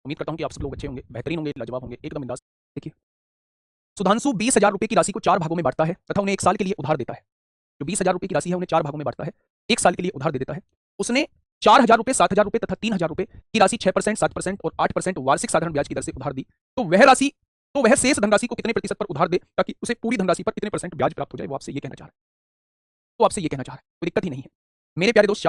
उम्मीद करता हूं कि आप सब लोग अच्छे होंगे, बेहतरीन होंगे, लाजवाब होंगे, एकदम बिंदास। देखिए, सुधांशु 20,000 रुपए की राशि को 4 भागों में बांटता है तथा उन्हें 1 साल के लिए उधार देता है। जो 20,000 रुपए की राशि है उन्हें 4 भागों में बांटता है, 1 साल के लिए उधार दे देता है। उसने 4,000 रुपए, 7,000 रुपए तथा 3,000 रुपए की राशि 6%, 7% और 8% वार्षिक साधारण ब्याज की दर से उधार दी। तो वह शेष धनराशि को कितने प्रतिशत पर उधार दे ताकि उसे पूरी धनराशि पर कितने परसेंट ब्याज प्राप्त हो जाए, वो आपसे ये कहना चाह रहा है। तो आपसे ये कहना चाह रहा है, कोई दिक्कत ही नहीं है मेरे प्यारे दोस्त।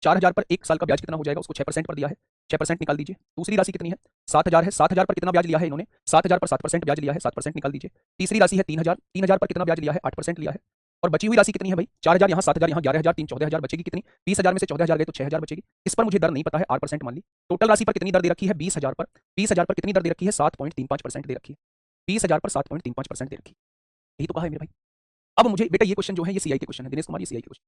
4,000 पर 1 साल का ब्याज कितना हो जाएगा, उसको 6% पर दिया है, 6% निकाल दीजिए। दूसरी राशि कितनी है, 7,000 है, 7,000 पर कितना ब्याज लिया है इन्होंने, 7,000 पर 7% ब्याज लिया है, 7% निकाल दीजिए। तीसरी राशि है 3,000, 3,000 पर कितना ब्याज लिया है, 8% लिया है। और बची हुई राशि कितनी है भाई, 4,000 यहाँ, 7,000 यहाँ, 11,000, 3 14,000 बचेगी कितनी, 20,000 में से 14,000 गए तो 6,000 बचेगी। इस पर मुझे दर नहीं पता है, 8% मान ली। टोटल राशि पर कितनी दर दे रखी है, 20,000 पर, 20,000 पर कितनी दर दे रखी है, 7.35% दे रखी है। 20,000 पर 7.35% दे रखी है, यही तो कहा है मेरे भाई। अब मुझे बेटा ये क्वेश्चन जो है ये सीआई के क्वेश्चन है, दिनेश कुमार, ये सीआई के क्वेश्चन।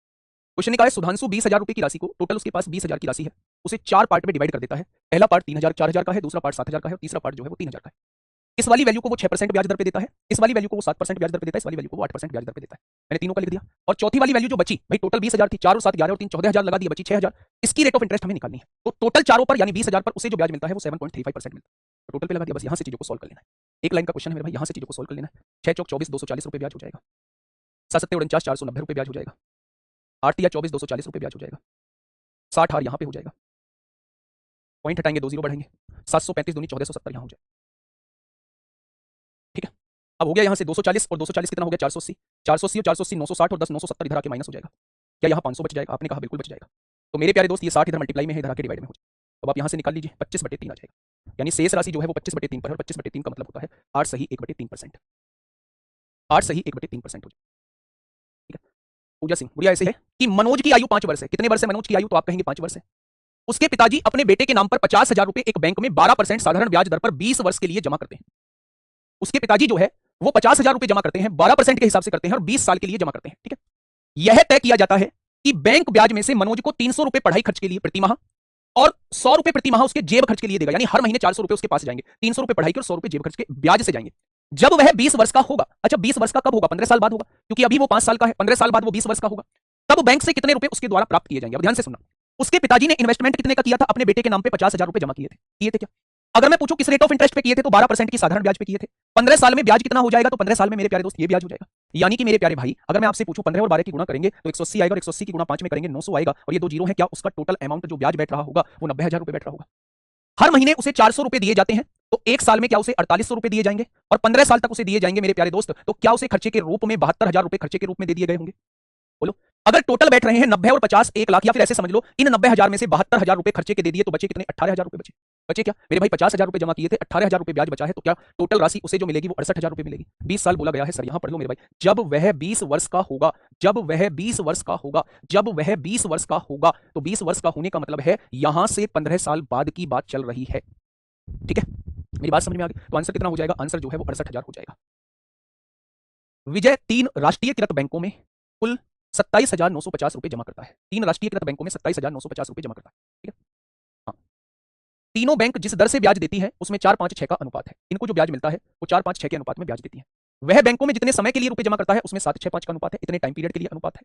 क्वेश्चन निकाला है, सुधांशु 20,000 रुपए की राशि को, टोटल उसके पास 20,000 की राशि है, उसे 4 पार्ट में डिवाइड कर देता है। पहला पार्ट 3,000 4,000 का है, दूसरा पार्ट 7,000 का है और तीसरा पार्ट जो है वो 3,000 का है। इस वाली वैल्यू को वो 6% ब्याज दर पे देता है, इस वाली वैल्यू को वो 7% ब्याज दर पे देता है, इस वाली वैल्यू को वो 8% ब्याज दर पे देता है। मैंने तीनों का लिख दिया। और चौथी वाली वैल्यू जो बची भाई, टोटल 20,000 थी, 4 और 7 11 और 3 14,000 लगा दिया, बची 6,000। इसकी रेट ऑफ इंटरेस्ट हमें निकालनी है। तो टोटल चारों पर यानी 20,000 पर उसे जो ब्याज मिलता है वो 7.35% मिलता है। तो टोटल पे लगा दिया, बस यहां से चीजों को सॉल्व कर लेना है। एक लाइन का क्वेश्चन है मेरे भाई, यहां से चीजों को सॉल्व कर लेना है। 6 चौक 24 240 रुपए ब्याज हो जाएगा, 7 सत्ते 49 490 रुपए ब्याज हो जाएगा, 8 या 24 240 रुपए ब्याज हो जाएगा, 60 हार यहाँ पे हो जाएगा, पॉइंट हटाएंगे 2 जीरो बढ़ेंगे, 735 दूनी 1470 यहाँ हो जाएगा। ठीक है, अब हो गया यहाँ से 240 और 240 कितना हो गया, 480, 480 और 480 960 और 10 970 इधर आके माइनस हो जाएगा। क्या यहाँ 500 बच जाएगा, आपने कहा बिल्कुल बच जाएगा। तो मेरे प्यारे दोस्त ये 60 इधर मल्टीप्लाई में है, इधर आके डिवाइड में हो जाएगा। अब आप यहाँ से निकाल लीजिए, 25/3 आ जाएगा, यानी शेष राशि जो है वो 25/3 पर है, और 25/3 का मतलब होता है 8 सही 1/3%, 8 सही 1/3% हो जाएगा। ठीक है, पूजा सिंह गुड़िया ऐसे है कि मनोज की आयु 5 वर्ष है। कितने वर्ष है मनोज की आयु, तो आप कहेंगे 5 वर्ष है। उसके पिताजी अपने बेटे के नाम पर 50,000 रुपए एक बैंक में 12% साधारण ब्याज दर पर 20 वर्ष के लिए जमा करते हैं। उसके पिताजी जो है वो 50,000 रुपए जमा करते हैं, 12% के हिसाब से करते हैं और 20 साल के लिए जमा करते हैं। ठीक है, यह तय किया जाता है कि बैंक ब्याज में से मनोज को 300 रुपए पढ़ाई खर्च के लिए प्रति माह और 100 रुपए प्रति माह उसके जेब खर्च के लिए देगा, यानी हर महीने 400 रुपए उसके पास जाएंगे, 300 रुपए पढ़ाई के और 100 रुपए जेब खर्च के ब्याज से जाएंगे। जब वह 20 वर्ष का होगा, अच्छा 20 वर्ष का कब होगा, 15 साल बाद होगा, क्योंकि अभी वो 5 साल का है, 15 साल बाद वो 20 वर्ष का होगा। तब बैंक से कितने रुपए उसके द्वारा प्राप्त किए जाएंगे, अब ध्यान से सुनना। उसके पिताजी ने इन्वेस्टमेंट कितने का किया था, अपने बेटे के नाम पे 50,000 रुपए जमा किए थे क्या? अगर मैं पूछूं किस रेट ऑफ इंटरेस्ट पे किए थे, तो 12% की साधारण ब्याज पे किए थे। 15 साल में ब्याज कितना हो जाएगा, तो 15 साल में मेरे प्यारे दोस्त ये ब्याज हो जाएगा। यानी कि मेरे प्यारे भाई, अगर मैं आपसे पूछूं 15 और 12 की गुणा करेंगे तो 180 आएगा, और 180 की गुणा 5 में करेंगे 900 आएगा, और ये 2 जीरो है, क्या उसका टोटल अमाउंट जो ब्याज बैठ रहा होगा वो 90,000 रुपए बैठ रहा होगा। हर महीने उसे 400 रुपए दिए जाते हैं, तो 1 साल में क्या उसे 4800 रुपए दिए जाएंगे, और 15 साल तक उसे दिए जाएंगे मेरे प्यारे दोस्त, तो क्या उसे खर्चे के रूप में 72,000 रुपए खर्चे के रूप में दे दिए गए होंगे। बोलो, अगर टोटल बैठ रहे हैं 90 और 50 1 लाख, या फिर ऐसे समझ लो इन 90,000 में से 72,000 रुपए खर्चे के दे दिए, तो बचे कितने, 18,000 रुपए बचे। बचे क्या मेरे भाई, 50,000 रुपए जमा किए थे, 18,000 रुपए ब्याज बचा है, तो क्या टोटल राशि उसे जो मिलेगी वो 68,000 रुपए मिलेगी। 20 साल बोला गया है सर, यहां पढ़ लो मेरे भाई। जब वह 20 वर्ष का होगा, जब वह 20 वर्ष का होगा, जब वह 20 वर्ष का होगा, तो 20 वर्ष का होने का मतलब है यहां से 15 साल बाद की बात चल रही है। ठीक है, मेरी बात समझ में आ गई। तो आंसर कितना हो जाएगा, आंसर जो है वो 68,000 हो जाएगा। विजय 3 राष्ट्रीयकृत बैंकों में कुल 27,950 रुपए जमा करता है। 3 राष्ट्रीयकृत बैंकों में 27,950 रुपए जमा करता है। ठीक है, हाँ, तीनों बैंक जिस दर से ब्याज देती है उसमें 4-5-6 का अनुपात है। इनको जो ब्याज मिलता है वो 4-5-6 के अनुपात में ब्याज देती है। वह बैंकों में जितने समय के लिए रुपए जमा करता है उसमें 7-6-5 का अनुपात है, इतने टाइम पीरियड के लिए अनुपात है।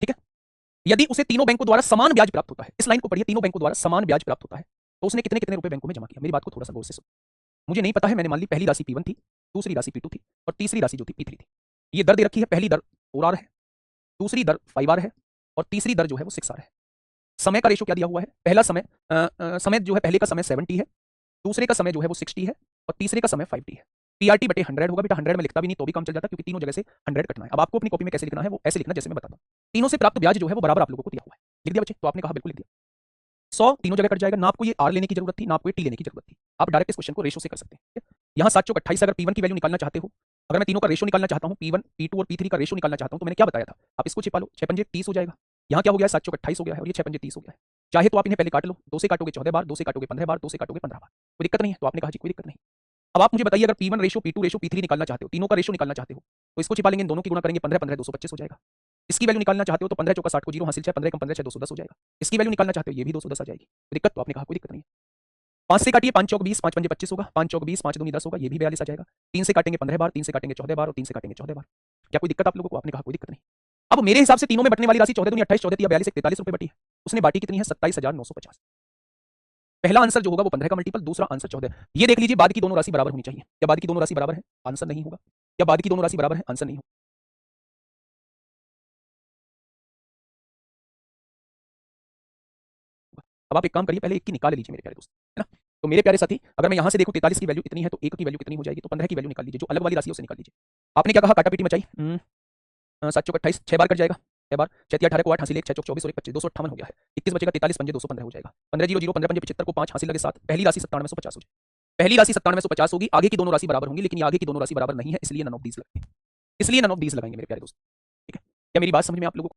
ठीक है, यदि उसे तीनों बैंकों द्वारा समान ब्याज प्राप्त होता है, इस लाइन को पढ़िए, तीनों बैंकों द्वारा समान ब्याज प्राप्त होता है, तो उसने कितने कितने रुपए बैंकों में जमा किया। मेरी बात को थोड़ा सा गौर से सुनो। मुझे नहीं पता है, मैंने मान ली पहली राशि P1 थी, दूसरी राशि P2 थी, और तीसरी राशि जो थी P3 थी। ये दर दे रखी है, पहली दर 4R है, दूसरी दर 5R है, और तीसरी दर जो है वो 6R है। समय का रेशो क्या दिया हुआ है, पहला समय समय जो है, पहले का समय 70 है, दूसरे का समय जो है वो 60 है, और तीसरे का समय 50 है। PRT बटे 100 होगा बेटा, 100 में लिखता भी नहीं तो भी काम चल जाता, क्योंकि तीनों जगह से 100 कटना है। अब आपको अपनी कॉपी में कैसे लिखना है वो ऐसे लिखना जैसे मैं बताता हूं। तीनों से प्राप्त ब्याज जो है वो बराबर आप लोगों को दिया हुआ है। लिख दिया बच्चे, तो आपने कहा बिल्कुल लिख दिया। 100 तीनों जगह कट जाएगा, ना आपको ये R लेने की जरूरत थी, ना आपको ये T लेने की जरूरत थी। आप डायरेक्ट इस क्वेश्चन को रेशो से कर सकते हैं। यहाँ 7 चौक 28, अगर P1 की वैल्यू निकालना चाहते हो, अगर मैं तीनों का रेशो निकालना चाहता हूँ, P1 P2 और P3 का रेशो निकालना चाहता हूँ, तो मैंने क्या बताया था, आप इसको छिपा लो, 6 पंजे 30 हो जाएगा। यहाँ क्या हो गया, 7 चौक 28 हो गया है, और ये 6 पंजे 30 हो गया है। चाहे तो आप इन्हें पहले काट लो, 2 से काटोगे 14 बार, 2 से काटोगे 15 बार, 2 से काटोगे 15 बार, कोई दिक्कत नहीं है। तो आपने कहा जी कोई दिक्कत नहीं। अब आप मुझे बताइए, अगर P1 ratio P2 ratio P3 निकालना चाहते हो, तीनों का रेशो निकालना चाहते हो, तो इसको छिपा लेंगे, दोनों की गुणा करेंगे, 15 15 225 हो जाएगा। इसकी वैल्यू निकालना चाहते हो तो 15 चौका 60 को 0 हासिल 6 15 कम 15 6 210 हो जाएगा। इसकी वैल्यू निकालना चाहते हो, ये भी 210 आ जाएगी। कोई दिक्कत, तो आपने कहा कोई दिक्कत नहीं है। 5 से काटिए, 5 चौक 20, 5 पंजे 25 होगा, 5 चौक 20, 5 दूनी 10 होगा, ये भी 42 आ जाएगा। 3 से काटेंगे 15 बार, 3 से काटेंगे 14 बार, और 3 से काटेंगे 14 बार। क्या कोई दिक्कत आप लोगों को, आपने कहा कोई दिक्कत नहीं। अब मेरे हिसाब से तीनों में बटने वाली राशि 14 दूनी 28, 14 43 42 रुपए बटी है। उसने बाटी कितनी है, 27,950। पहला आंसर जो होगा वो 15 का मल्टीपल, दूसरा आंसर 14। ये देख लीजिए बाद की दोनों राशि बराबर होनी चाहिए। क्या बाद की दोनों राशि बराबर है? आंसर नहीं होगा। क्या बाद की दोनों राशि बराबर है? आंसर नहीं होगा। अब आप एक काम करिए, पहले एक की निकाल लीजिए मेरे प्यारे दोस्त, है ना। तो मेरे प्यारे साथी, अगर मैं यहां से देखूं 43 की वैल्यू इतनी है तो एक की वैल्यू कितनी हो जाएगी? तो 15 की वैल्यू निकाल लीजिए, जो अलग वाली राशि है उसे निकाल लीजिए। आपने क्या कहा? काटापीटी मचाई। 7 चौक 28, 6 बार कट जाएगा। 6 बार, 6 18 को 8 हासिल 1, 6 चौक 24 और 1 25, 258 हो गया है। 21 बचेगा, 43 पंजे 215 हो जाएगा। 15 0 0 15 पंजे 75 को 5 हासिल लगे 7, पहली राशि 9750 हो जाएगी। पहली राशि 9750 होगी, आगे की दोनों राशि बराबर होंगी, लेकिन ये आगे की दोनों राशि बराबर नहीं है, इसलिए नन ऑफ दीज लगाएंगे। इसलिए नन ऑफ दीज लगाएंगे मेरे प्यारे दोस्त, ठीक है। क्या मेरी बात समझ में आप लोगों को